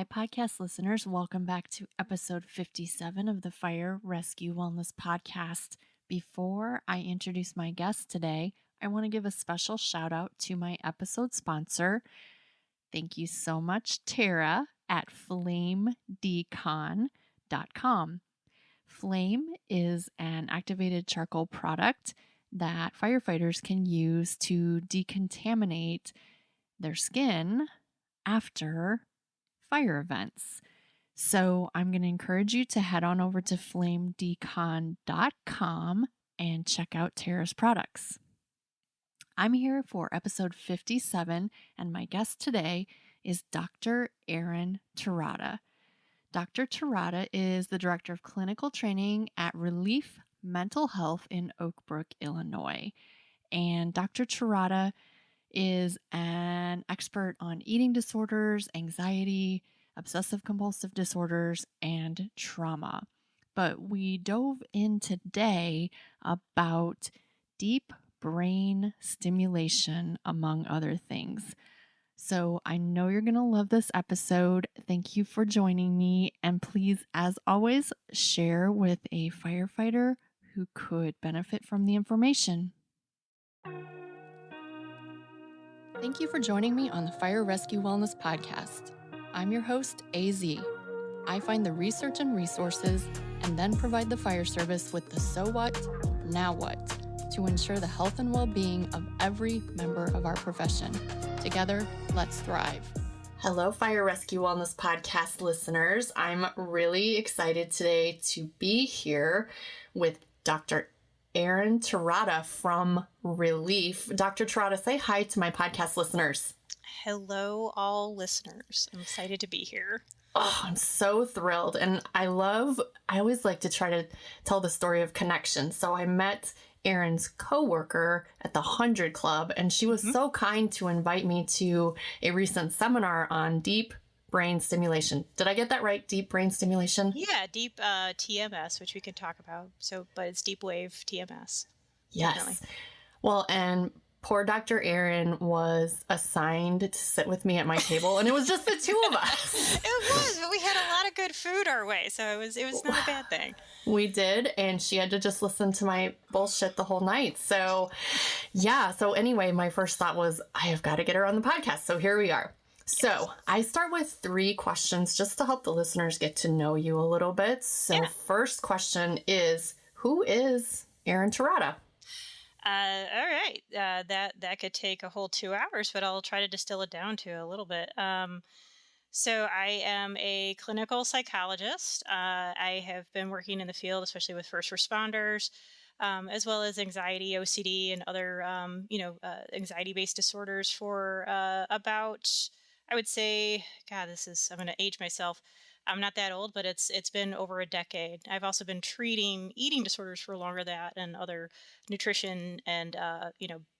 Hi, podcast listeners. Welcome back to episode 57 of the Fire Rescue Wellness Podcast. Before I introduce my guest today, I want to give a special shout out to my episode sponsor. Thank you so much, Tara at flamedecon.com. Flame is an activated charcoal product that firefighters can use to decontaminate their skin after fire events. So I'm going to encourage you to head on over to flamedecon.com and check out Tara's products. I'm here for episode 57, and my guest today is Dr. Erin Terada. Dr. Terada is the Director of Clinical Training at Relief Mental Health in Oak Brook, Illinois. And Dr. Terada is an expert on eating disorders, anxiety, obsessive-compulsive disorders, and trauma. But we dove in today about deep brain stimulation, among other things. So I know you're going to love this episode. Thank you for joining me. And please, as always, share with a firefighter who could benefit from the information. Thank you for joining me on the Fire Rescue Wellness Podcast. I'm your host, AZ. I find the research and resources and then provide the fire service with the so what, now what, to ensure the health and well-being of every member of our profession. Together, let's thrive. Hello, Fire Rescue Wellness Podcast listeners. I'm really excited today to be here with Dr. Erin Terada from Relief. Dr. Terada, say hi to my podcast listeners. Hello, all listeners. I'm excited to be here. Oh, I'm so thrilled. And I always like to try to tell the story of connection. So I met Erin's coworker at the 100 Club, and she was so kind to invite me to a recent seminar on deep brain stimulation. Did I get that right? Deep brain stimulation? Yeah, deep TMS, which we can talk about. But it's deep wave TMS. Yes. Definitely. Well, and poor Dr. Erin was assigned to sit with me at my table, and it was just the two of us. It was, but we had a lot of good food our way, so it was not a bad thing. We did, and she had to just listen to my bullshit the whole night. So, yeah. So anyway, my first thought was, I have got to get her on the podcast. So here we are. So I start with 3 questions just to help the listeners get to know you a little bit. So First question is, who is Erin Terada? All right. That could take a whole 2 hours, but I'll try to distill it down to a little bit. So I am a clinical psychologist. I have been working in the field, especially with first responders, as well as anxiety, OCD, and other, anxiety-based disorders for about, I would say, God, I'm going to age myself. I'm not that old, but it's been over a decade. I've also been treating eating disorders for longer than that, and other nutrition and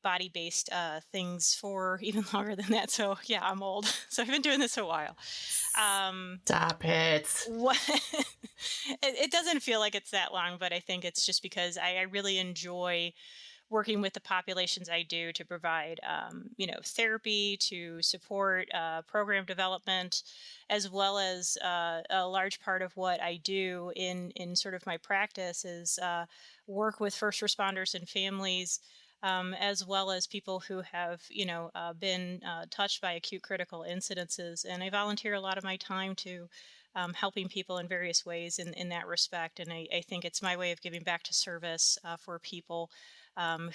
body-based things for even longer than that. So yeah, I'm old. So I've been doing this a while. Stop it. It doesn't feel like it's that long, but I think it's just because I really enjoy working with the populations I do to provide, therapy, to support program development, as well as a large part of what I do in sort of my practice is work with first responders and families, as well as people who have, been touched by acute critical incidences. And I volunteer a lot of my time to helping people in various ways in that respect. And I think it's my way of giving back to service for people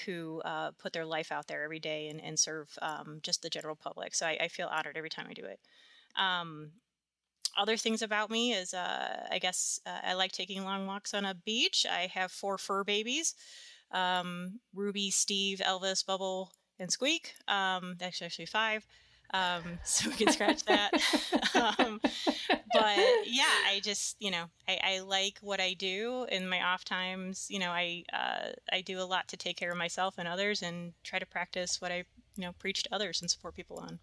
who put their life out there every day and serve just the general public. So I feel honored every time I do it. Other things about me is I guess I like taking long walks on a beach. I have 4 fur babies, Ruby, Steve, Elvis, Bubble, and Squeak. That's actually 5. So we can scratch that. But yeah, I just, I like what I do in my off times. I do a lot to take care of myself and others and try to practice what I, preach to others and support people on.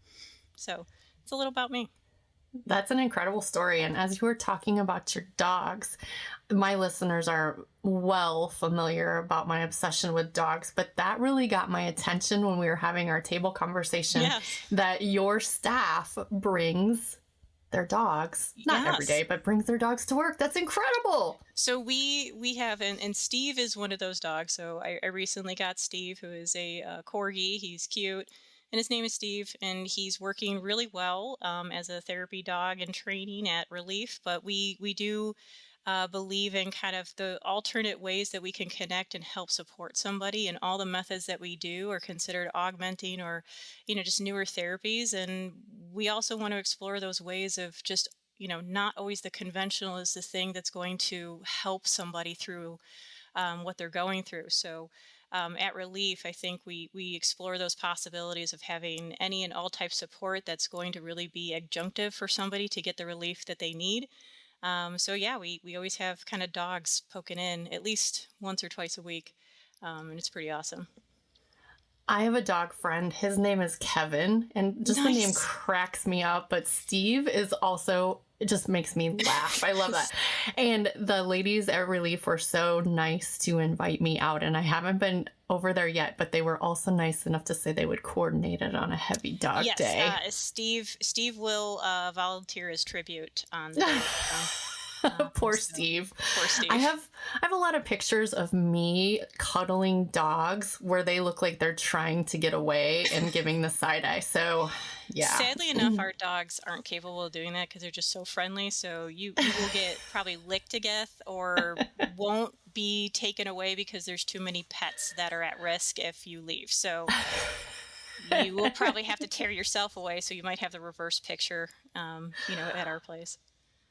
So it's a little about me. That's an incredible story. And as you were talking about your dogs, my listeners are well familiar about my obsession with dogs, but that really got my attention when we were having our table conversation, that your staff brings their dogs, not every Yes. day, but brings their dogs to work. That's incredible. So we have, and Steve is one of those dogs. So I recently got Steve, who is a corgi. He's cute, and his name is Steve, and he's working really well as a therapy dog and training at Relief. But we do believe in kind of the alternate ways that we can connect and help support somebody, and all the methods that we do are considered augmenting or, just newer therapies. And we also want to explore those ways of just, not always the conventional is the thing that's going to help somebody through what they're going through. So at Relief, I think we explore those possibilities of having any and all type support that's going to really be adjunctive for somebody to get the relief that they need. So yeah, we always have kind of dogs poking in at least once or twice a week, and it's pretty awesome. I have a dog friend. His name is Kevin, and just the name Nice. cracks me up. But Steve is also, it just makes me laugh. I love that. And the ladies at Relief were so nice to invite me out, and I haven't been over there yet, but they were also nice enough to say they would coordinate it on a heavy dog Yes, day. Steve will volunteer as tribute on the day. Poor Steve. Poor Steve. I have a lot of pictures of me cuddling dogs where they look like they're trying to get away and giving the side eye. So, yeah. Sadly enough, our dogs aren't capable of doing that because they're just so friendly. So you will get probably licked to death or won't be taken away because there's too many pets that are at risk if you leave. So you will probably have to tear yourself away. So you might have the reverse picture, at our place.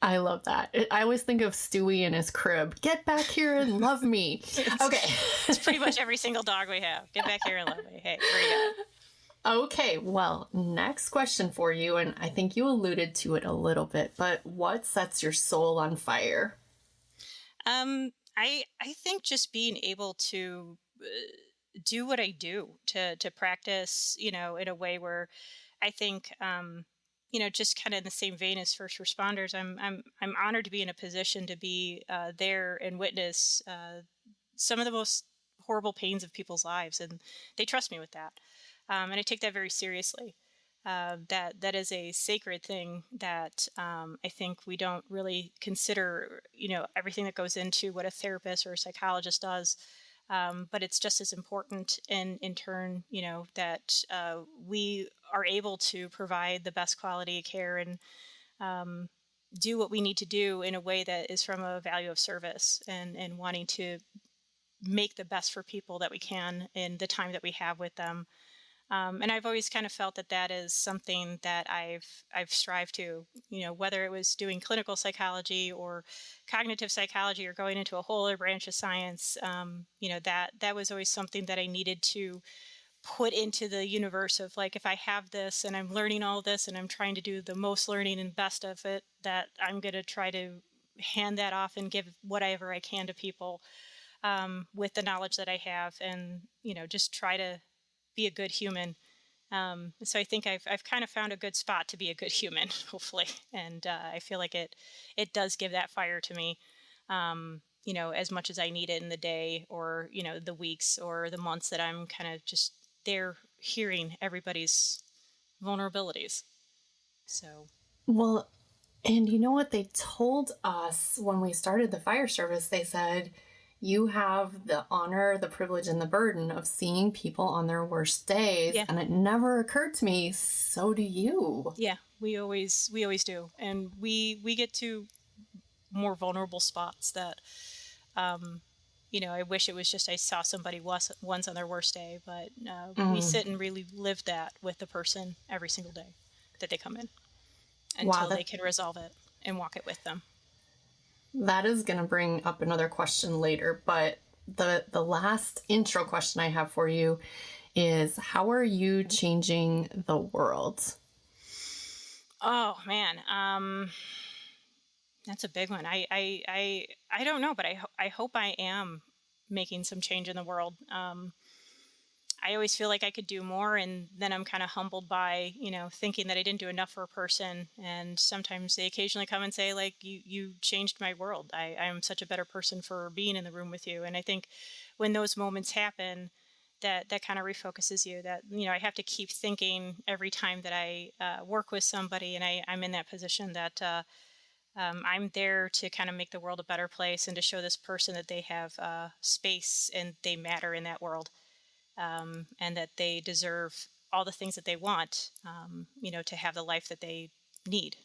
I love that. I always think of Stewie in his crib. Get back here and love me. Okay. It's pretty much every single dog we have. Get back here and love me. Hey, bring it on. Okay, well, next question for you, and I think you alluded to it a little bit, but what sets your soul on fire? I think just being able to do what I do to practice, in a way where I think just kind of in the same vein as first responders, I'm honored to be in a position to be there and witness some of the most horrible pains of people's lives, and they trust me with that, and I take that very seriously. That is a sacred thing that I think we don't really consider. Everything that goes into what a therapist or a psychologist does. But it's just as important in turn, that we are able to provide the best quality of care and do what we need to do in a way that is from a value of service and wanting to make the best for people that we can in the time that we have with them. And I've always kind of felt that is something that I've strived to, whether it was doing clinical psychology or cognitive psychology or going into a whole other branch of science, that was always something that I needed to put into the universe of, like, if I have this and I'm learning all this and I'm trying to do the most learning and best of it, that I'm going to try to hand that off and give whatever I can to people with the knowledge that I have, and, just try to be a good human. So I think I've kind of found a good spot to be a good human, hopefully. And I feel like it does give that fire to me, as much as I need it in the day or, the weeks or the months that I'm kind of just there hearing everybody's vulnerabilities. So. Well, and you know what they told us when we started the fire service? They said, you have the honor, the privilege, and the burden of seeing people on their worst days. Yeah. And it never occurred to me, so do you. Yeah, we always do. And we get to more vulnerable spots that, I wish it was just I saw somebody once on their worst day, but we sit and really live that with the person every single day that they come in until they can resolve it and walk it with them. That is going to bring up another question later, but the last intro question I have for you is, how are you changing the world? Oh man, that's a big one. I don't know, but I hope I am making some change in the world. I always feel like I could do more, and then I'm kind of humbled by, thinking that I didn't do enough for a person. And sometimes they occasionally come and say, like, you changed my world. I'm such a better person for being in the room with you. And I think when those moments happen, that kind of refocuses you. That, I have to keep thinking every time that I work with somebody, and I'm in that position that I'm there to kind of make the world a better place and to show this person that they have space and they matter in that world, and that they deserve all the things that they want, to have the life that they need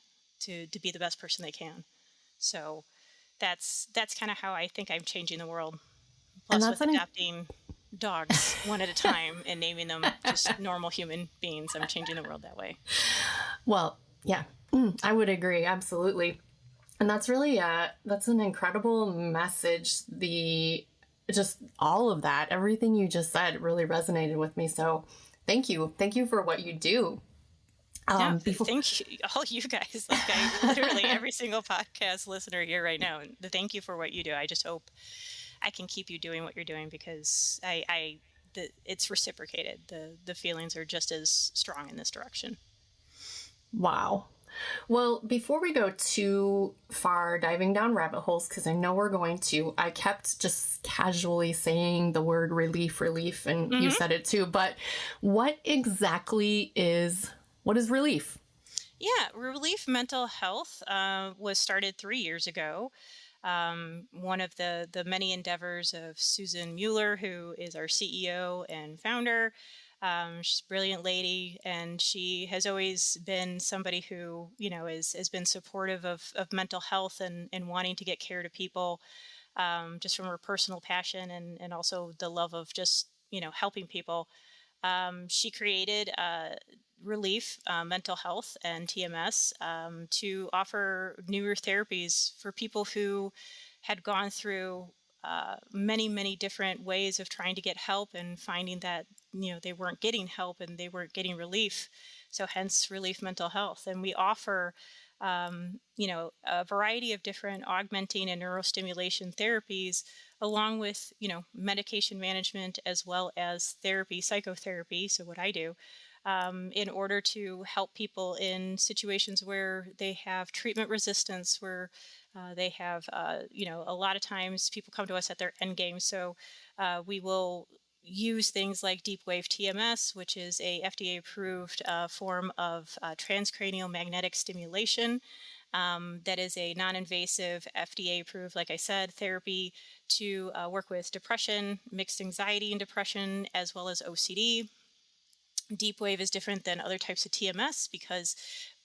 to be the best person they can. So that's kind of how I think I'm changing the world. And Plus, that's with adopting dogs one at a time and naming them just normal human beings, I'm changing the world that way. Well, yeah, I would agree. Absolutely. And that's really, that's an incredible message. Just all of that, everything you just said really resonated with me. So thank you. Thank you for what you do. Thank you, all you guys. Like, I literally every single podcast listener here right now. Thank you for what you do. I just hope I can keep you doing what you're doing, because it's reciprocated. The feelings are just as strong in this direction. Wow. Well, before we go too far diving down rabbit holes, because I know we're going to, I kept just casually saying the word relief, and you said it too, but what is relief? Yeah, Relief Mental Health was started 3 years ago. One of the many endeavors of Susan Mueller, who is our CEO and founder. She's a brilliant lady, and she has always been somebody who, has been supportive of mental health and wanting to get care to people, just from her personal passion and also the love of just, helping people. She created Relief Mental Health and TMS to offer newer therapies for people who had gone through many, many different ways of trying to get help and finding that, they weren't getting help and they weren't getting relief. So hence Relief Mental Health. And we offer, a variety of different augmenting and neurostimulation therapies, along with, medication management, as well as therapy, psychotherapy. So what I do, in order to help people in situations where they have treatment resistance, where they have, a lot of times people come to us at their end game. So we will use things like deep wave TMS, which is a FDA approved form of transcranial magnetic stimulation. That is a non-invasive, FDA approved, like I said, therapy to work with depression, mixed anxiety and depression, as well as OCD. Deep wave is different than other types of TMS because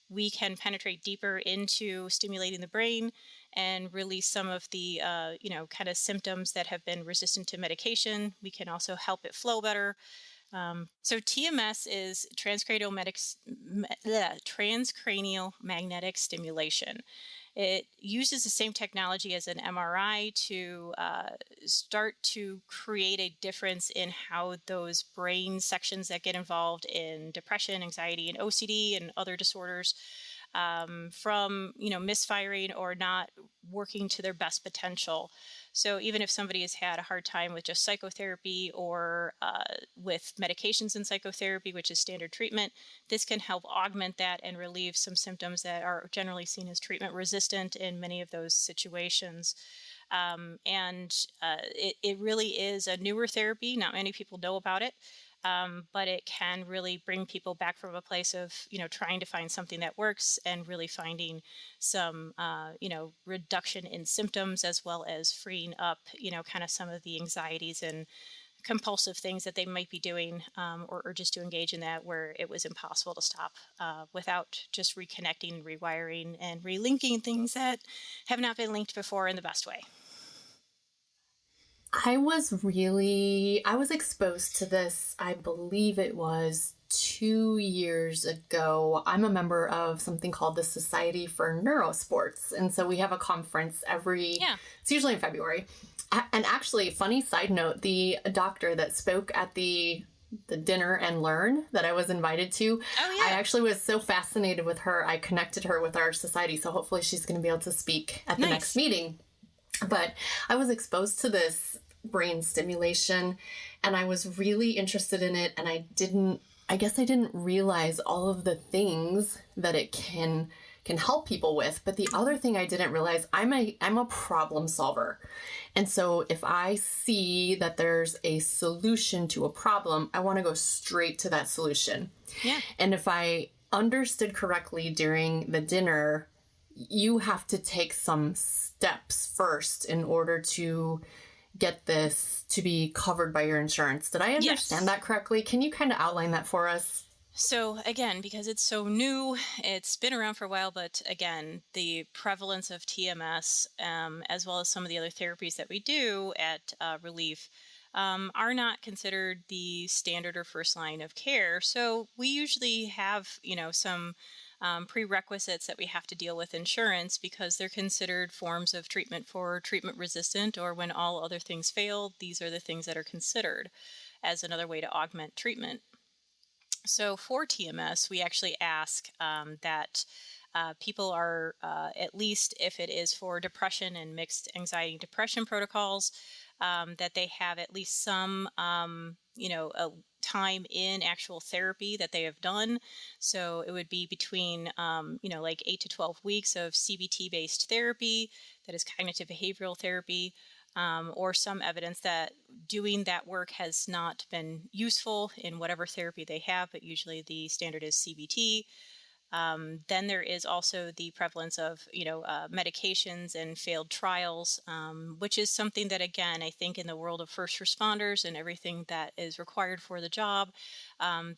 we can penetrate deeper into stimulating the brain and release some of the, kind of symptoms that have been resistant to medication. We can also help it flow better. So TMS is transcranial magnetic stimulation. It uses the same technology as an MRI to start to create a difference in how those brain sections that get involved in depression, anxiety, and OCD and other disorders from misfiring or not working to their best potential. So even if somebody has had a hard time with just psychotherapy or with medications in psychotherapy, which is standard treatment, this can help augment that and relieve some symptoms that are generally seen as treatment resistant in many of those situations. It really is a newer therapy. Not many people know about it. But it can really bring people back from a place of, trying to find something that works and really finding some, reduction in symptoms, as well as freeing up, kind of some of the anxieties and compulsive things that they might be doing, or just to engage in that where it was impossible to stop without just reconnecting, rewiring, and relinking things that have not been linked before in the best way. I was exposed to this, I believe it was 2 years ago. I'm a member of something called the Society for Neurosports. And so we have a conference it's usually in February. And actually, funny side note, the doctor that spoke at the dinner and learn that I was invited to, I actually was so fascinated with her. I connected her with our society. So hopefully she's going to be able to speak at the next meeting. But I was exposed to this brain stimulation and I was really interested in it. And I guess I didn't realize all of the things that it can can help people with. But the other thing I didn't realize, I'm a problem solver. And so if I see that there's a solution to a problem, I want to go straight to that solution. Yeah. And if I understood correctly during the dinner, you have to take some steps first in order to get this to be covered by your insurance. Did I understand that correctly? Can you kind of outline that for us? So again, because it's so new, it's been around for a while, but again, the prevalence of TMS, as well as some of the other therapies that we do at Relief, are not considered the standard or first line of care. So we usually have, some prerequisites that we have to deal with insurance because they're considered forms of treatment for treatment resistant, or when all other things fail, these are the things that are considered as another way to augment treatment. So for TMS, we actually ask that people are, at least if it is for depression and mixed anxiety and depression protocols, that they have at least some, a time in actual therapy that they have done. So it would be between, like 8 to 12 weeks of CBT-based therapy, that is cognitive behavioral therapy, or some evidence that doing that work has not been useful in whatever therapy they have, but usually the standard is CBT. Then there is also the prevalence of, medications and failed trials, which is something that, again, I think in the world of first responders and everything that is required for the job,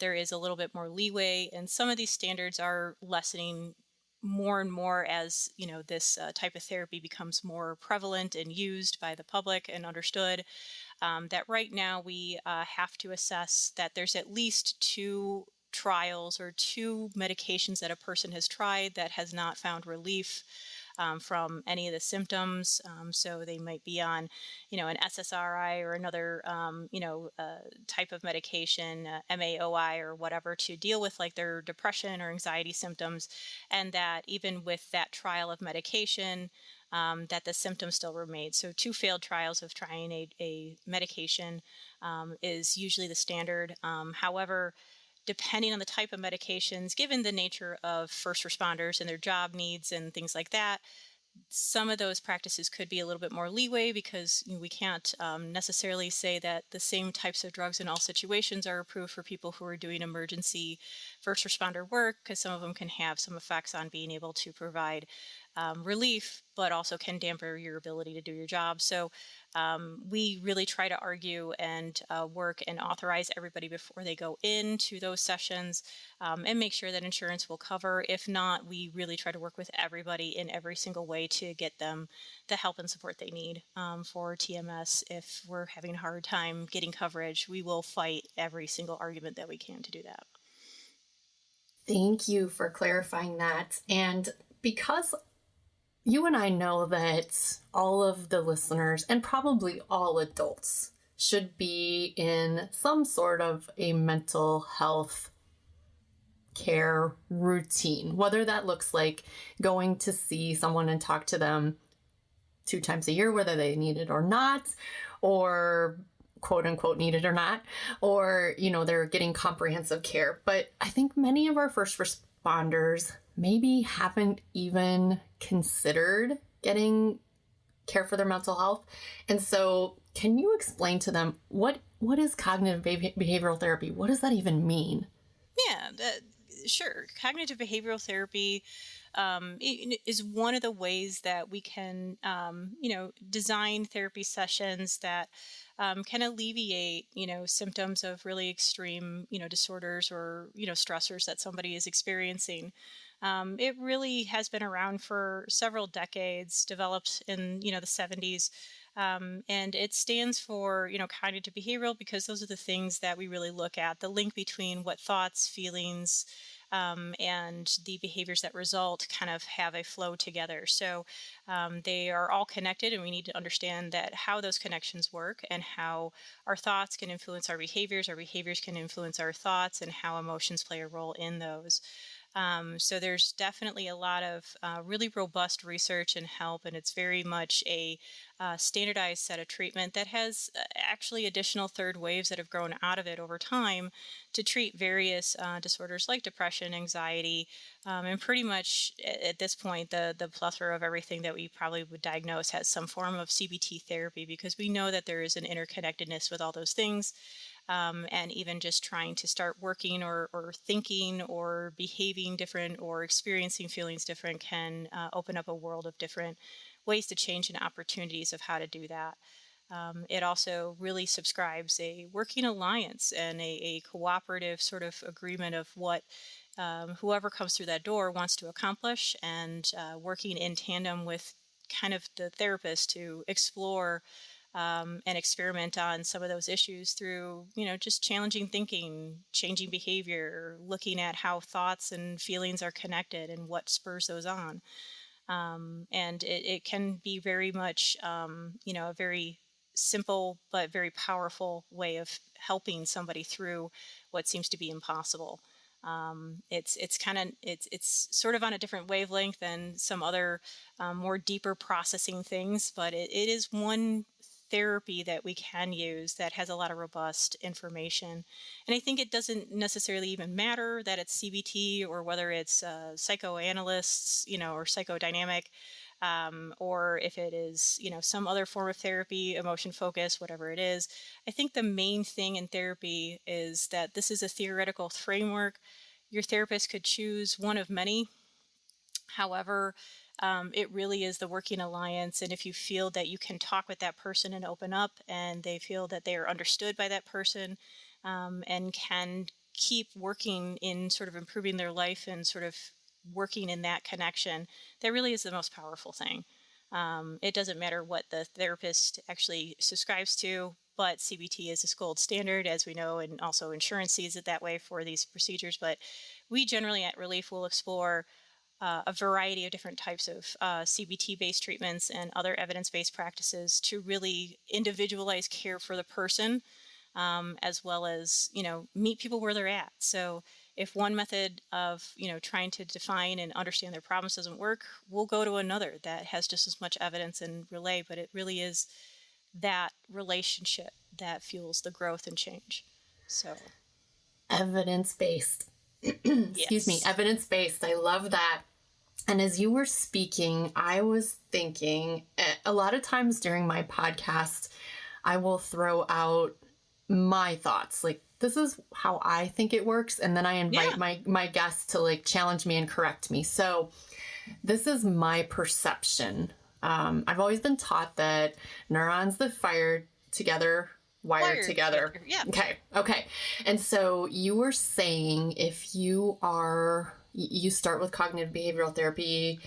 there is a little bit more leeway. And some of these standards are lessening more and more as, this type of therapy becomes more prevalent and used by the public and understood. That right now we have to assess that there's at least 2 trials or 2 medications that a person has tried that has not found relief from any of the symptoms. So they might be on, an SSRI or another, type of medication, MAOI or whatever, to deal with like their depression or anxiety symptoms. And that even with that trial of medication, that the symptoms still remain. So 2 failed trials of trying a medication is usually the standard. However, depending on the type of medications, given the nature of first responders and their job needs and things like that, some of those practices could be a little bit more leeway because we can't necessarily say that the same types of drugs in all situations are approved for people who are doing emergency first responder work, because some of them can have some effects on being able to provide relief, but also can dampen your ability to do your job. So we really try to argue and work and authorize everybody before they go into those sessions, and make sure that insurance will cover. If not, we really try to work with everybody in every single way to get them the help and support they need for TMS. If we're having a hard time getting coverage, we will fight every single argument that we can to do that. Thank you for clarifying that. And because you and I know that all of the listeners and probably all adults should be in some sort of a mental health care routine, whether that looks like going to see someone and talk to them 2 times a year, whether they need it or not, or quote unquote need it or not, or, they're getting comprehensive care. But I think many of our first responders maybe haven't even considered getting care for their mental health. And so can you explain to them what is cognitive behavioral therapy? What does that even mean? Yeah, sure. Cognitive behavioral therapy is one of the ways that we can, design therapy sessions that can alleviate, symptoms of really extreme, disorders or, stressors that somebody is experiencing. It really has been around for several decades, developed in, the 70s. And it stands for, cognitive behavioral, because those are the things that we really look at, the link between what thoughts, feelings, and the behaviors that result kind of have a flow together. So they are all connected, and we need to understand that how those connections work and how our thoughts can influence our behaviors can influence our thoughts, and how emotions play a role in those. So there's definitely a lot of really robust research and help, and it's very much a standardized set of treatment that has actually additional third waves that have grown out of it over time to treat various disorders like depression, anxiety, and pretty much at this point, the plethora of everything that we probably would diagnose has some form of CBT therapy, because we know that there is an interconnectedness with all those things. And even just trying to start working or thinking or behaving different or experiencing feelings different can open up a world of different ways to change and opportunities of how to do that. It also really subscribes a working alliance and a cooperative sort of agreement of what whoever comes through that door wants to accomplish, and working in tandem with kind of the therapist to explore and experiment on some of those issues through, just challenging thinking, changing behavior, looking at how thoughts and feelings are connected and what spurs those on. And it can be very much, a very simple but very powerful way of helping somebody through what seems to be impossible. It's sort of on a different wavelength than some other more deeper processing things, but it is one therapy that we can use that has a lot of robust information. And I think it doesn't necessarily even matter that it's CBT or whether it's psychoanalysts, or psychodynamic, or if it is, some other form of therapy, emotion focus, whatever it is. I think the main thing in therapy is that this is a theoretical framework. Your therapist could choose one of many. However, it really is the working alliance. And if you feel that you can talk with that person and open up, and they feel that they are understood by that person, and can keep working in sort of improving their life and sort of working in that connection, that really is the most powerful thing. It doesn't matter what the therapist actually subscribes to, but CBT is a gold standard, as we know, and also insurance sees it that way for these procedures. But we generally at Relief will explore a variety of different types of CBT-based treatments and other evidence-based practices to really individualize care for the person, as well as, meet people where they're at. So if one method of, trying to define and understand their problems doesn't work, we'll go to another that has just as much evidence and relay. But it really is that relationship that fuels the growth and change. So Evidence-based. Excuse me, yes. evidence-based. I love that. And as you were speaking, I was thinking a lot of times during my podcast, I will throw out my thoughts. Like, this is how I think it works. And then I invite my guests to like challenge me and correct me. So this is my perception. I've always been taught that neurons that fire together wired together. Yeah. Okay. And so you were saying if you start with cognitive behavioral therapy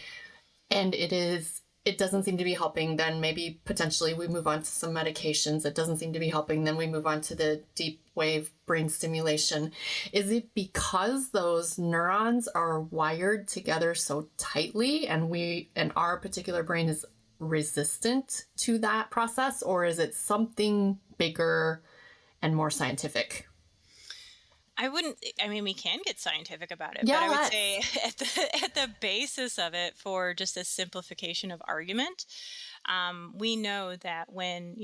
and it doesn't seem to be helping, then maybe potentially we move on to some medications. It doesn't seem to be helping, then we move on to the deep wave brain stimulation. Is it because those neurons are wired together so tightly and our particular brain is resistant to that process, or is it something bigger and more scientific? We can get scientific about it, Yeah, but I would say at the basis of it, for just a simplification of argument, we know that when,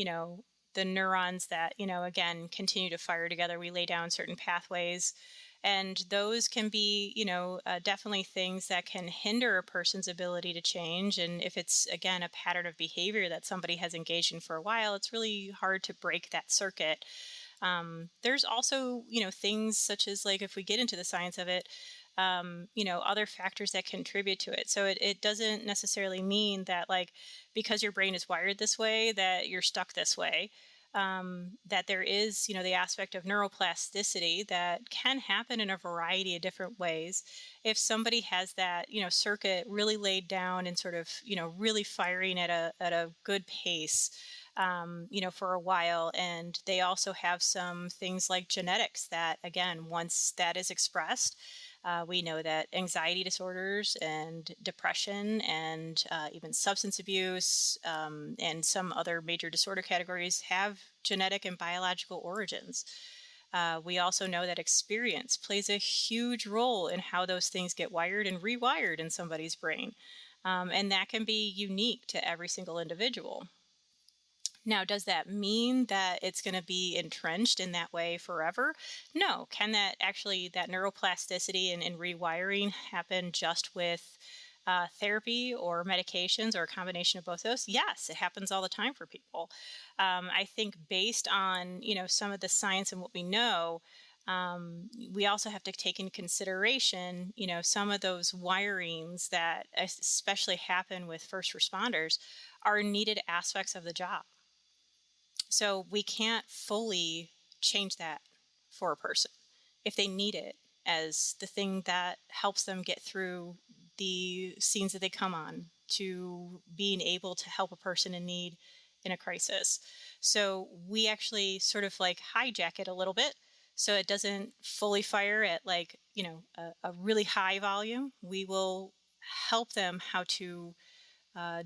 the neurons that, again, continue to fire together, we lay down certain pathways, and those can be, definitely things that can hinder a person's ability to change. And if it's, again, a pattern of behavior that somebody has engaged in for a while, it's really hard to break that circuit. There's also, things such as, like, if we get into the science of it, other factors that contribute to it. So it doesn't necessarily mean that, like, because your brain is wired this way, that you're stuck this way. That there is, the aspect of neuroplasticity that can happen in a variety of different ways. If somebody has that, circuit really laid down and sort of, really firing at a good pace, for a while. And they also have some things like genetics that, again, once that is expressed, we know that anxiety disorders and depression and even substance abuse and some other major disorder categories have genetic and biological origins. We also know that experience plays a huge role in how those things get wired and rewired in somebody's brain. And that can be unique to every single individual. Now, does that mean that it's going to be entrenched in that way forever? No. Can that actually, that neuroplasticity and rewiring happen just with therapy or medications or a combination of both those? Yes, it happens all the time for people. I think based on, some of the science and what we know, we also have to take into consideration, some of those wirings that especially happen with first responders are needed aspects of the job. So we can't fully change that for a person if they need it as the thing that helps them get through the scenes that they come on, to being able to help a person in need in a crisis. So we actually sort of like hijack it a little bit so it doesn't fully fire at like, a really high volume. We will help them how to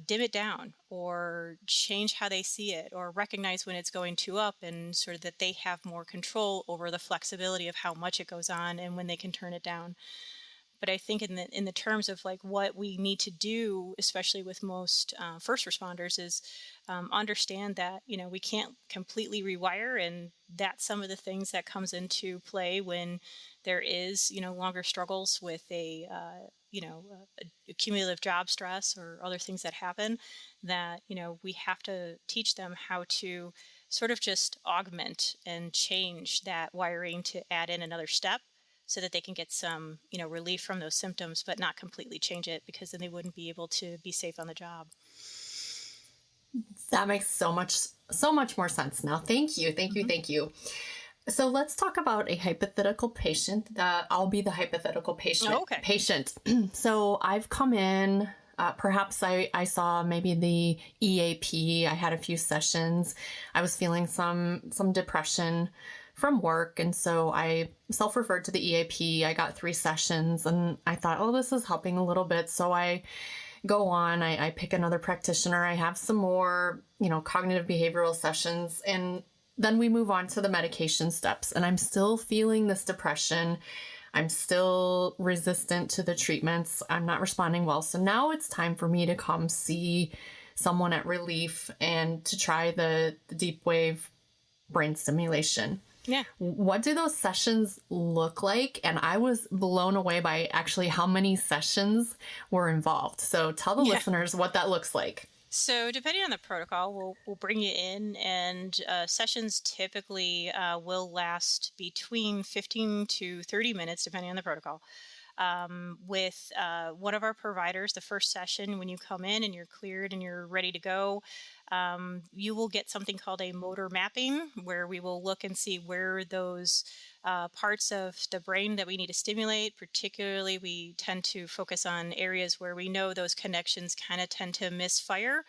dim it down or change how they see it or recognize when it's going too up, and sort of that they have more control over the flexibility of how much it goes on and when they can turn it down. But I think in the terms of like what we need to do, especially with most first responders, is understand that we can't completely rewire, and that's some of the things that comes into play when there is longer struggles with a cumulative job stress or other things that happen. That we have to teach them how to sort of just augment and change that wiring to add in another step, so that they can get some, relief from those symptoms, but not completely change it, because then they wouldn't be able to be safe on the job. That makes so much more sense now. Thank you. So let's talk about a hypothetical patient. I'll be the hypothetical patient. Oh, okay. Patient. So I've come in. Perhaps I saw maybe the EAP. I had a few sessions. I was feeling some depression from work, and so I self-referred to the EAP. I got 3 sessions, and I thought, oh, this is helping a little bit. So I go on, I pick another practitioner. I have some more, cognitive behavioral sessions, and then we move on to the medication steps. And I'm still feeling this depression. I'm still resistant to the treatments. I'm not responding well. So now it's time for me to come see someone at Relief and to try the deep wave brain stimulation. Yeah. What do those sessions look like? And I was blown away by actually how many sessions were involved. So tell the listeners what that looks like. So depending on the protocol, we'll bring you in, and sessions typically will last between 15 to 30 minutes, depending on the protocol. With one of our providers, the first session, when you come in and you're cleared and you're ready to go, you will get something called a motor mapping, where we will look and see where those parts of the brain that we need to stimulate. Particularly, we tend to focus on areas where we know those connections kind of tend to misfire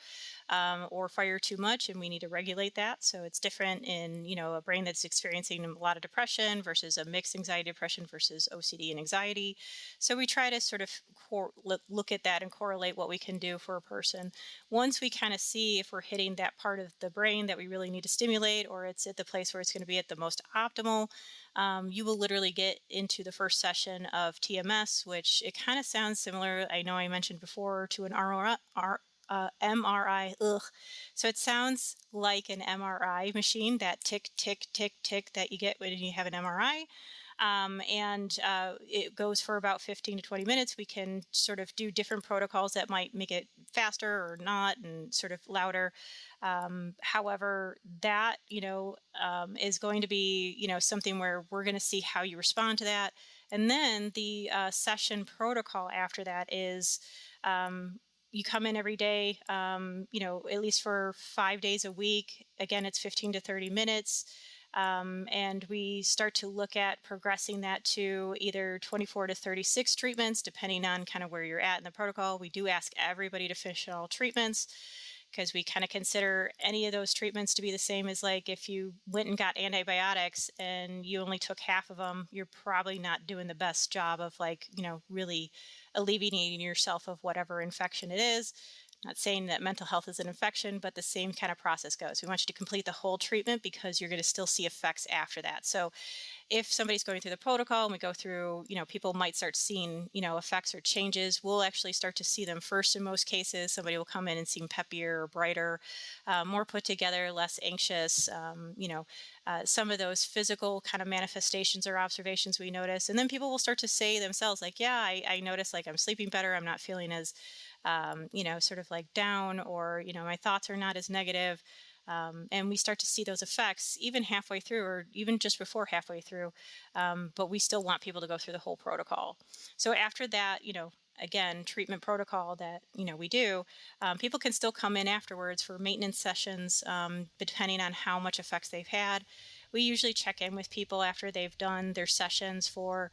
or fire too much, and we need to regulate that. So it's different in, a brain that's experiencing a lot of depression versus a mixed anxiety depression versus OCD and anxiety. So we try to sort of look at that and correlate what we can do for a person. Once we kind of see if we're hitting that part of the brain that we really need to stimulate, or it's at the place where it's going to be at the most optimal, you will literally get into the first session of TMS, which it kind of sounds similar. I know I mentioned before to an MRI. So it sounds like an MRI machine, that tick, tick, tick, tick that you get when you have an MRI. And it goes for about 15 to 20 minutes. We can sort of do different protocols that might make it faster or not, and sort of louder. However, that, is going to be, something where we're going to see how you respond to that. And then the session protocol after that is you come in every day, at least for 5 days a week. Again, it's 15 to 30 minutes. And we start to look at progressing that to either 24 to 36 treatments, depending on kind of where you're at in the protocol. We do ask everybody to finish all treatments, because we kind of consider any of those treatments to be the same as, like, if you went and got antibiotics and you only took half of them, you're probably not doing the best job of, like, really alleviating yourself of whatever infection it is. Not saying that mental health is an infection, but the same kind of process goes. We want you to complete the whole treatment because you're going to still see effects after that. So if somebody's going through the protocol and we go through, people might start seeing, effects or changes, we'll actually start to see them first in most cases. Somebody will come in and seem peppier or brighter, more put together, less anxious, some of those physical kind of manifestations or observations we notice. And then people will start to say themselves like, yeah, I notice like I'm sleeping better. I'm not feeling as, sort of like down, or, my thoughts are not as negative. And we start to see those effects even halfway through or even just before halfway through. But we still want people to go through the whole protocol. So after that, again, treatment protocol that, we do, people can still come in afterwards for maintenance sessions, depending on how much effects they've had. We usually check in with people after they've done their sessions for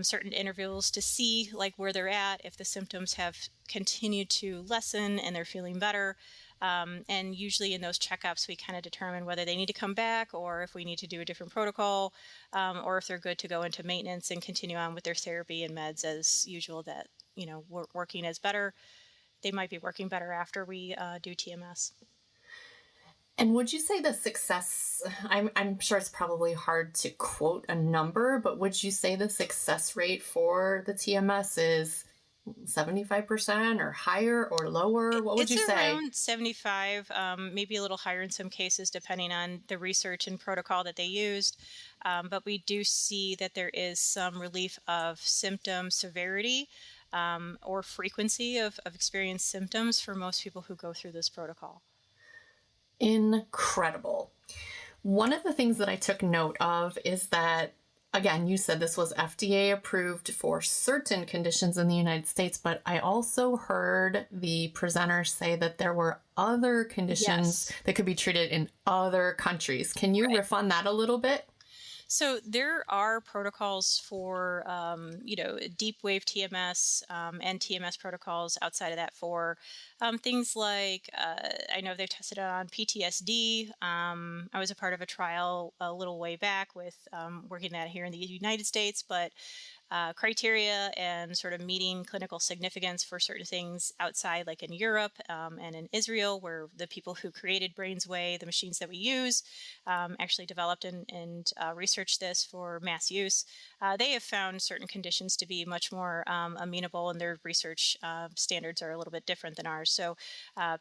certain intervals to see like where they're at, if the symptoms have continued to lessen and they're feeling better. And usually in those checkups, we kind of determine whether they need to come back or if we need to do a different protocol, or if they're good to go into maintenance and continue on with their therapy and meds as usual that, working as better. They might be working better after we do TMS. And would you say the success, I'm sure it's probably hard to quote a number, but would you say the success rate for the TMS is 75% or higher or lower? What would you say? It's around 75, maybe a little higher in some cases, depending on the research and protocol that they used. But we do see that there is some relief of symptom severity or frequency of experienced symptoms for most people who go through this protocol. Incredible. One of the things that I took note of is that, again, you said this was FDA approved for certain conditions in the United States, but I also heard the presenters say that there were other conditions that could be treated in other countries. Can you riff on that a little bit? So there are protocols for, deep wave TMS and TMS protocols outside of that for things like, I know they've tested it on PTSD. I was a part of a trial a little way back with working that here in the United States, but criteria and sort of meeting clinical significance for certain things outside, like in Europe and in Israel, where the people who created BrainsWay, the machines that we use, actually developed and researched this for mass use. They have found certain conditions to be much more amenable, and their research standards are a little bit different than ours. So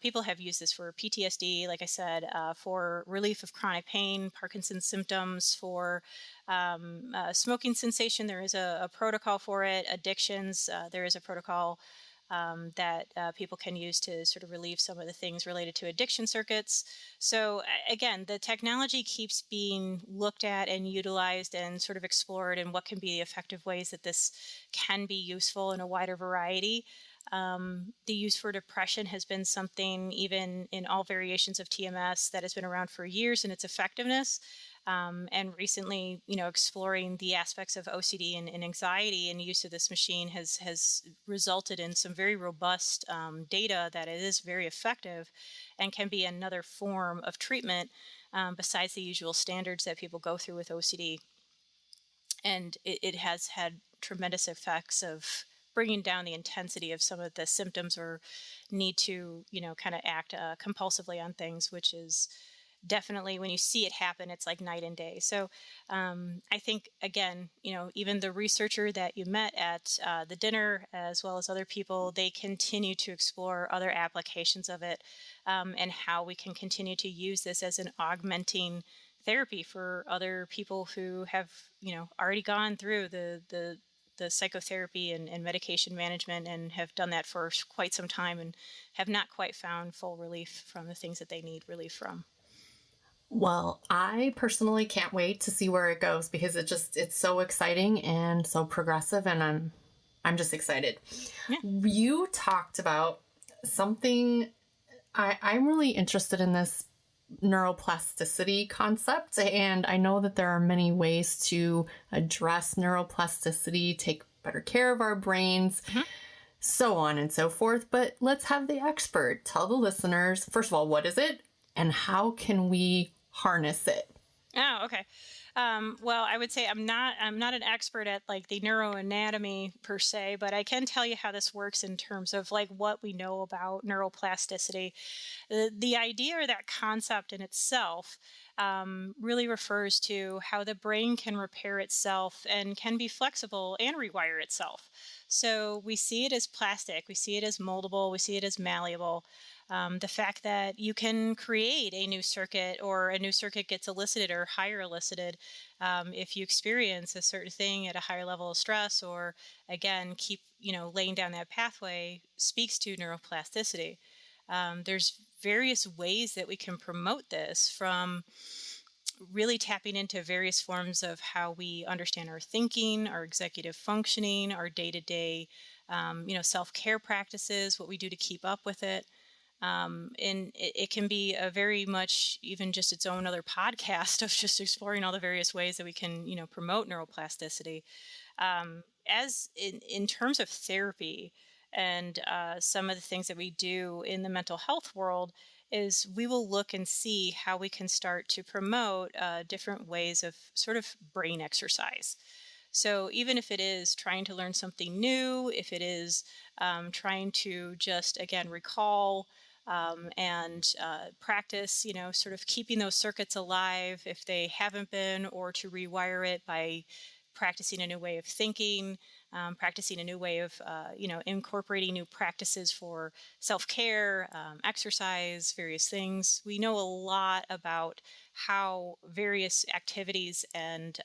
people have used this for PTSD, like I said, for relief of chronic pain, Parkinson's symptoms, for smoking cessation. There is a protocol for it. Addictions, there is a protocol that people can use to sort of relieve some of the things related to addiction circuits. So again, the technology keeps being looked at and utilized and sort of explored, and what can be effective ways that this can be useful in a wider variety. The use for depression has been something, even in all variations of TMS, that has been around for years in its effectiveness. And recently, exploring the aspects of OCD and anxiety and use of this machine has resulted in some very robust data that it is very effective and can be another form of treatment besides the usual standards that people go through with OCD. And it has had tremendous effects of bringing down the intensity of some of the symptoms or need to, kind of act compulsively on things, which is definitely, when you see it happen, it's like night and day. So I think, again, even the researcher that you met at the dinner, as well as other people, they continue to explore other applications of it and how we can continue to use this as an augmenting therapy for other people who have, already gone through the psychotherapy and medication management and have done that for quite some time and have not quite found full relief from the things that they need relief from. Well, I personally can't wait to see where it goes because it's so exciting and so progressive, and I'm just excited. Yeah. You talked about something I'm really interested in, this neuroplasticity concept, and I know that there are many ways to address neuroplasticity, take better care of our brains, so on and so forth. But let's have the expert tell the listeners, first of all, what is it and how can we harness it? Oh, okay. Well, I would say I'm not an expert at like the neuroanatomy per se, but I can tell you how this works in terms of like what we know about neuroplasticity. The idea or that concept in itself really refers to how the brain can repair itself and can be flexible and rewire itself. So we see it as plastic, we see it as moldable, we see it as malleable. The fact that you can create a new circuit or a new circuit gets elicited or higher elicited if you experience a certain thing at a higher level of stress, or again keep laying down that pathway, speaks to neuroplasticity. There's various ways that we can promote this, from really tapping into various forms of how we understand our thinking, our executive functioning, our day-to-day self-care practices, what we do to keep up with it. And it can be a very much even just its own other podcast of just exploring all the various ways that we can promote neuroplasticity. As in terms of therapy and some of the things that we do in the mental health world, is we will look and see how we can start to promote different ways of sort of brain exercise. So even if it is trying to learn something new, if it is trying to just, again, recall and practice, sort of keeping those circuits alive if they haven't been, or to rewire it by practicing a new way of thinking, practicing a new way of, incorporating new practices for self-care, exercise, various things. We know a lot about how various activities and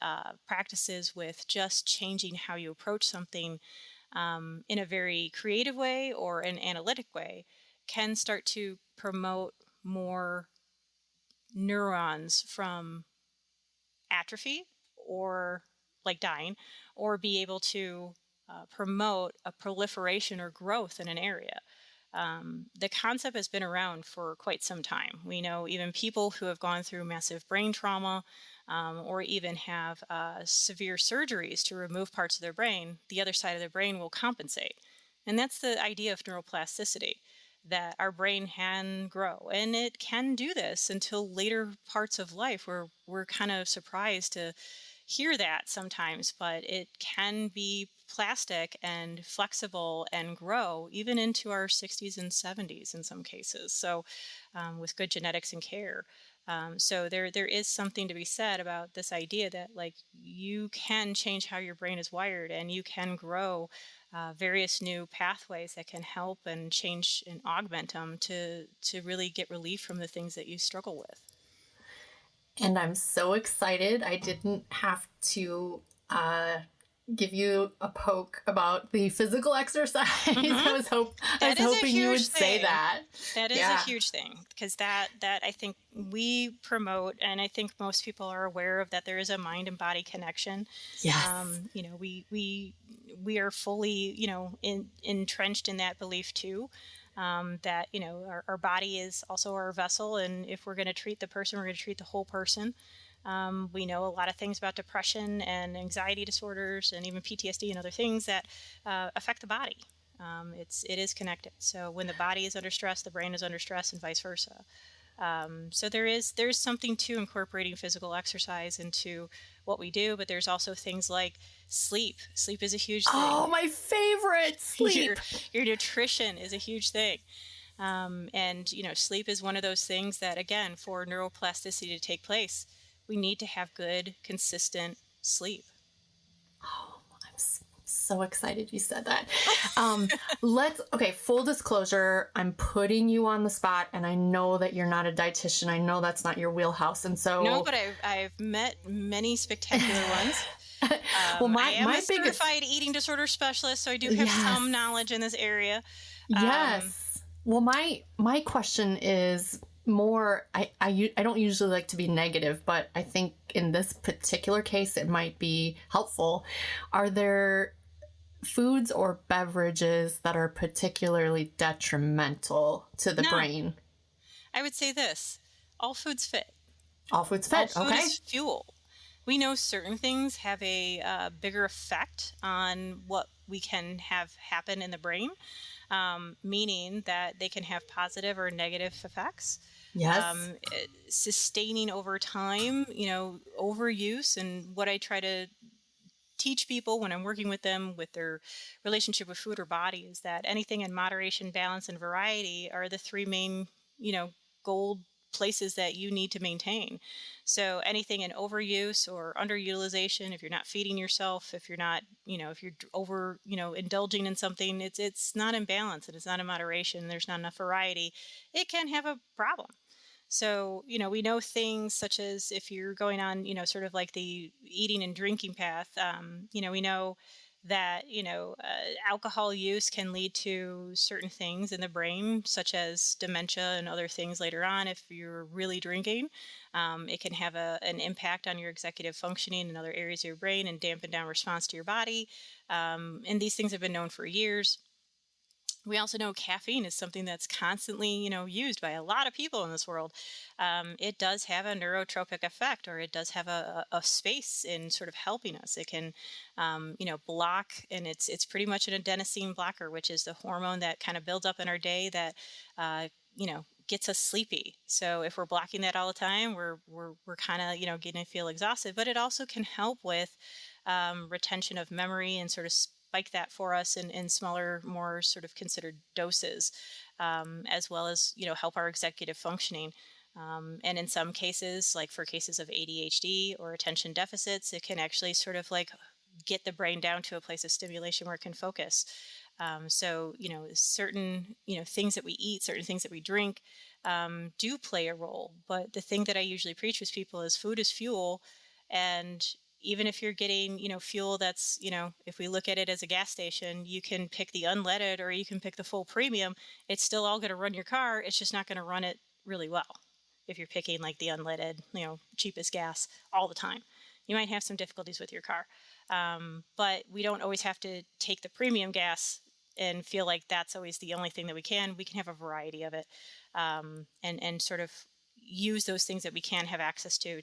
practices with just changing how you approach something in a very creative way or an analytic way can start to promote more neurons from atrophy or like dying, or be able to promote a proliferation or growth in an area. The concept has been around for quite some time. We know even people who have gone through massive brain trauma or even have severe surgeries to remove parts of their brain, the other side of their brain will compensate. And that's the idea of neuroplasticity, that our brain can grow. And it can do this until later parts of life, where we're kind of surprised to hear that sometimes, but it can be plastic and flexible and grow even into our 60s and 70s in some cases. So with good genetics and care. So there is something to be said about this idea that like you can change how your brain is wired, and you can grow various new pathways that can help and change and augment them to really get relief from the things that you struggle with. And I'm so excited. I didn't have to give you a poke about the physical exercise. I was hoping you would say that. That is a huge thing, because that I think we promote, and I think most people are aware of, that there is a mind and body connection. Yes. We are fully entrenched in that belief too. That our body is also our vessel, and if we're going to treat the person, we're going to treat the whole person. We know a lot of things about depression and anxiety disorders and even PTSD and other things that affect the body. It is connected. So when the body is under stress, the brain is under stress, and vice versa. So there's something to incorporating physical exercise into what we do, but there's also things like sleep. Sleep is a huge thing. Oh, my favorite, sleep. Your nutrition is a huge thing. And sleep is one of those things that, again, for neuroplasticity to take place, we need to have good, consistent sleep. Oh, I'm so excited you said that. Full disclosure, I'm putting you on the spot, and I know that you're not a dietitian. I know that's not your wheelhouse. And so... No, but I've met many spectacular ones. Well, I am a certified eating disorder specialist, so I do have some knowledge in this area. Yes. Well, my question is more, I don't usually like to be negative, but I think in this particular case it might be helpful. Are there foods or beverages that are particularly detrimental to the brain? I would say this: all foods fit. All foods fit. All food is fuel. We know certain things have a bigger effect on what we can have happen in the brain, meaning that they can have positive or negative effects. Yes. Sustaining over time, overuse. And what I try to teach people when I'm working with them with their relationship with food or body is that anything in moderation, balance, and variety are the three main, gold places that you need to maintain. So anything in overuse or underutilization, if you're not feeding yourself, if you're not, if you're over, indulging in something, it's not in balance and it's not in moderation, there's not enough variety, it can have a problem. So, we know things such as if you're going on, sort of like the eating and drinking path, we know that, alcohol use can lead to certain things in the brain, such as dementia and other things later on. If you're really drinking, it can have an impact on your executive functioning in other areas of your brain and dampen down response to your body. And these things have been known for years. We also know caffeine is something that's constantly, used by a lot of people in this world. It does have a neurotropic effect, or it does have a space in sort of helping us. It can, block, and it's pretty much an adenosine blocker, which is the hormone that kind of builds up in our day that, gets us sleepy. So if we're blocking that all the time, we're kind of, getting to feel exhausted. But it also can help with retention of memory and sort of spike that for us in smaller, more sort of considered doses, as well as, help our executive functioning. And in some cases, like for cases of ADHD or attention deficits, it can actually sort of like get the brain down to a place of stimulation where it can focus. So, certain, things that we eat, certain things that we drink do play a role. But the thing that I usually preach with people is food is fuel. And even if you're getting, fuel that's, if we look at it as a gas station, you can pick the unleaded or you can pick the full premium. It's still all going to run your car. It's just not going to run it really well. If you're picking like the unleaded, cheapest gas all the time, you might have some difficulties with your car. But we don't always have to take the premium gas and feel like that's always the only thing that we can. We can have a variety of it, and sort of use those things that we can have access to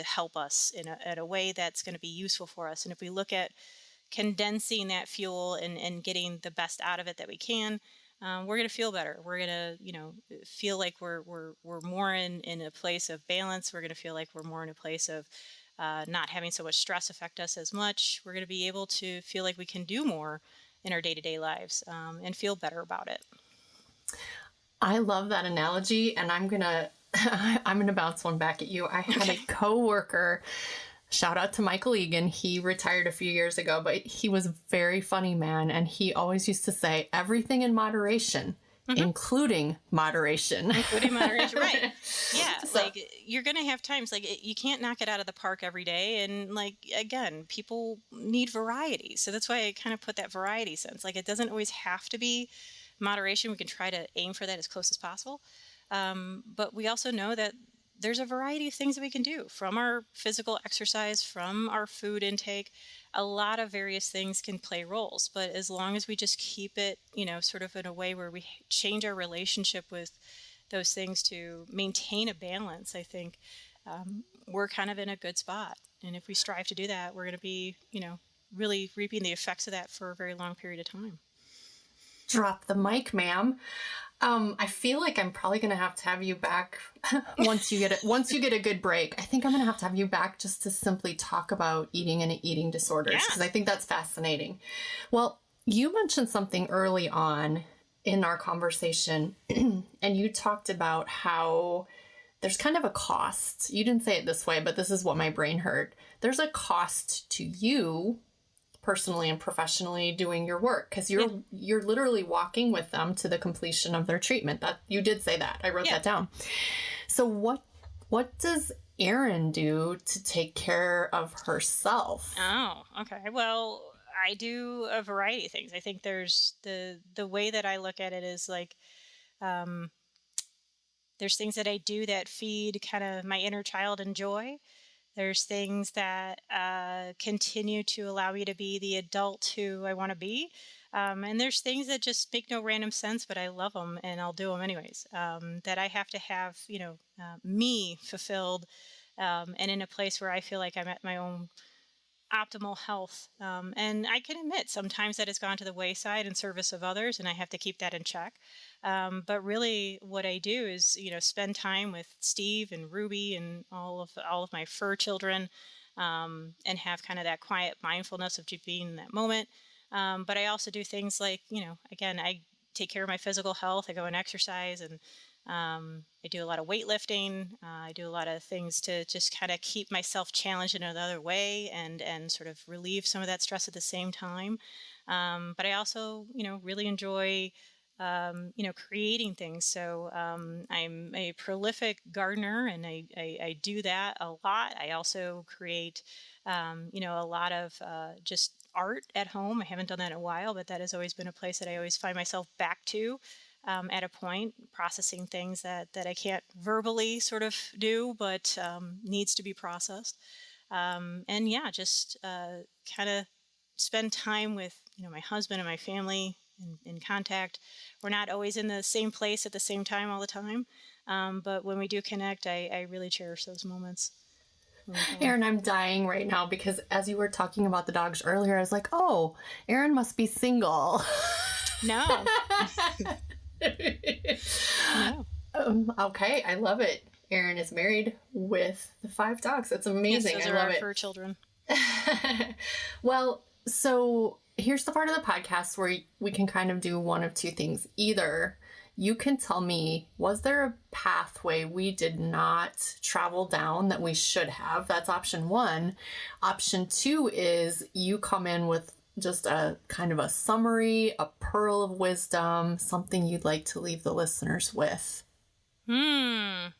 help us in a way that's going to be useful for us. And if we look at condensing that fuel and getting the best out of it that we can, we're going to feel better. We're going to, feel like we're more in a place of balance. We're going to feel like we're more in a place of not having so much stress affect us as much. We're going to be able to feel like we can do more in our day-to-day lives, and feel better about it. I love that analogy, and I'm gonna bounce one back at you. I had a coworker. Shout out to Michael Egan. He retired a few years ago, but he was a very funny man, and he always used to say, "Everything in moderation." Mm-hmm. Including moderation. Including moderation, right. Yeah, so, like you're going to have times, like you can't knock it out of the park every day. And like, again, people need variety. So that's why I kind of put that variety sense. Like it doesn't always have to be moderation. We can try to aim for that as close as possible. But we also know that there's a variety of things that we can do, from our physical exercise, from our food intake. A lot of various things can play roles, but as long as we just keep it, sort of in a way where we change our relationship with those things to maintain a balance, I think we're kind of in a good spot. And if we strive to do that, we're going to be, really reaping the effects of that for a very long period of time. Drop the mic, ma'am. I feel like I'm probably going to have you back once you get a good break. I think I'm going to have you back just to simply talk about eating and eating disorders, because I think that's fascinating. Well, you mentioned something early on in our conversation, and you talked about how there's kind of a cost. You didn't say it this way, but this is what my brain heard. There's a cost to you personally and professionally doing your work, because you're literally walking with them to the completion of their treatment. That you did say that. I wrote that down. So what does Erin do to take care of herself? Oh, okay. Well, I do a variety of things. I think there's the way that I look at it is like, there's things that I do that feed kind of my inner child and joy. There's things that continue to allow me to be the adult who I want to be. And there's things that just make no random sense, but I love them and I'll do them anyways. That I have to have, me fulfilled, and in a place where I feel like I'm at my own optimal health. And I can admit sometimes that has gone to the wayside in service of others, and I have to keep that in check. But really, what I do is, spend time with Steve and Ruby and all of my fur children, and have kind of that quiet mindfulness of just being in that moment. But I also do things like, again, I take care of my physical health. I go and exercise, and I do a lot of weightlifting. I do a lot of things to just kind of keep myself challenged in another way, and sort of relieve some of that stress at the same time. But I also, really enjoy, creating things. So I'm a prolific gardener, and I do that a lot. I also create, a lot of just art at home. I haven't done that in a while, but that has always been a place that I always find myself back to. At a point, processing things that I can't verbally sort of do, but needs to be processed. And yeah, just kind of spend time with, my husband and my family in contact. We're not always in the same place at the same time all the time. But when we do connect, I really cherish those moments. Erin, I'm dying right now because as you were talking about the dogs earlier, I was like, oh, Erin must be single. No. No. Okay, I love it. Erin is married with the 5 dogs. That's amazing. Yes, those I are love our it. fur children. Well, so here's the part of the podcast where we can kind of do one of two things. Either you can tell me, was there a pathway we did not travel down that we should have? That's option 1. Option 2 is you come in with just a kind of a summary, a pearl of wisdom, something you'd like to leave the listeners with. And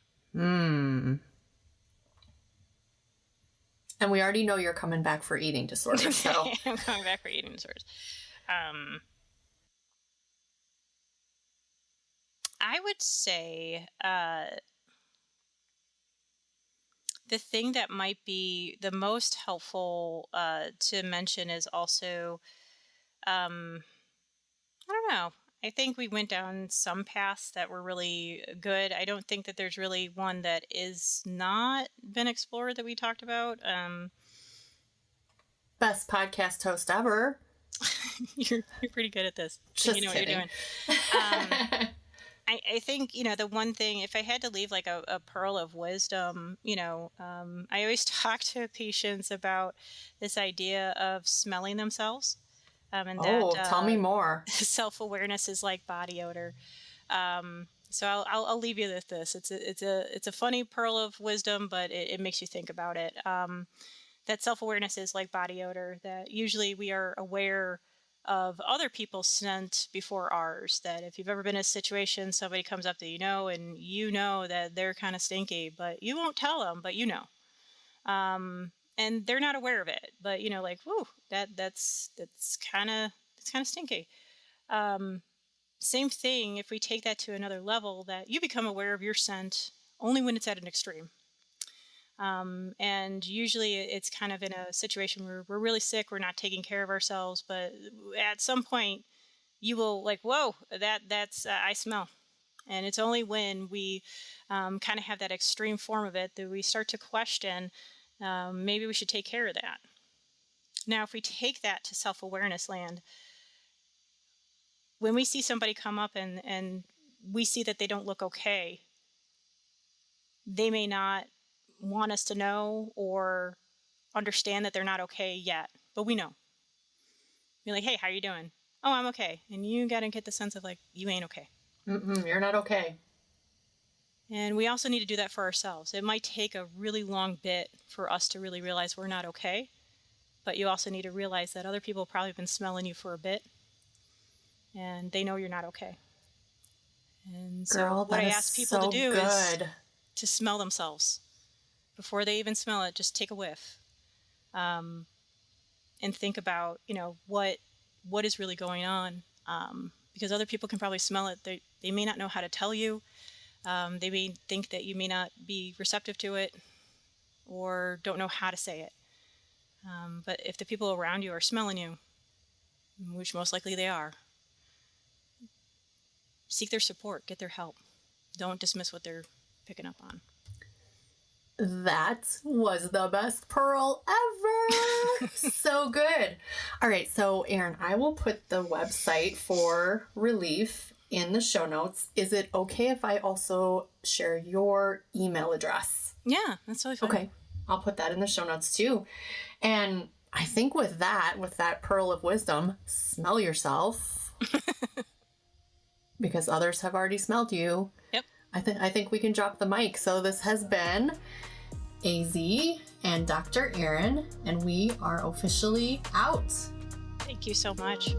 we already know you're coming back for eating disorders. So I'm coming back for eating disorders. I would say the thing that might be the most helpful to mention is also, I don't know. I think we went down some paths that were really good. I don't think that there's really one that is not been explored that we talked about. Best podcast host ever. You're pretty good at this. Just you know kidding. What you're doing. I think, the one thing, if I had to leave like a pearl of wisdom, I always talk to patients about this idea of smelling themselves. And tell me more. Self-awareness is like body odor. So I'll leave you with this. It's a funny pearl of wisdom, but it makes you think about it. That self-awareness is like body odor, that usually we are aware of other people's scent before ours. That if you've ever been in a situation, somebody comes up to and you know that they're kind of stinky, but you won't tell them, but and they're not aware of it, but like, whoo, that's kind of stinky. Same thing if we take that to another level, that you become aware of your scent only when it's at an extreme. And usually it's kind of in a situation where we're really sick, we're not taking care of ourselves, but at some point you will like, whoa, that's I smell. And it's only when we kind of have that extreme form of it that we start to question, maybe we should take care of that. Now, if we take that to self-awareness land, when we see somebody come up and we see that they don't look okay, they may not want us to know or understand that they're not okay yet, but we know. You're like, hey, how are you doing? Oh, I'm okay. And you got to get the sense of like, you ain't okay. You're not okay. And we also need to do that for ourselves. It might take a really long bit for us to really realize we're not okay, but you also need to realize that other people have probably been smelling you for a bit, and they know you're not okay. And so Girl, what I ask people to do is to smell themselves. Before they even smell it, just take a whiff. And think about, what is really going on. Because other people can probably smell it. They may not know how to tell you. They may think that you may not be receptive to it or don't know how to say it. But if the people around you are smelling you, which most likely they are, seek their support, get their help. Don't dismiss what they're picking up on. That was the best pearl ever. So good. All right. So, Erin, I will put the website for Relief in the show notes. Is it okay if I also share your email address? Yeah, that's totally fine. Okay. I'll put that in the show notes too. And I think with that pearl of wisdom, smell yourself. Because others have already smelled you. Yep. I think we can drop the mic. So this has been AZ and Dr. Erin, and we are officially out. Thank you so much.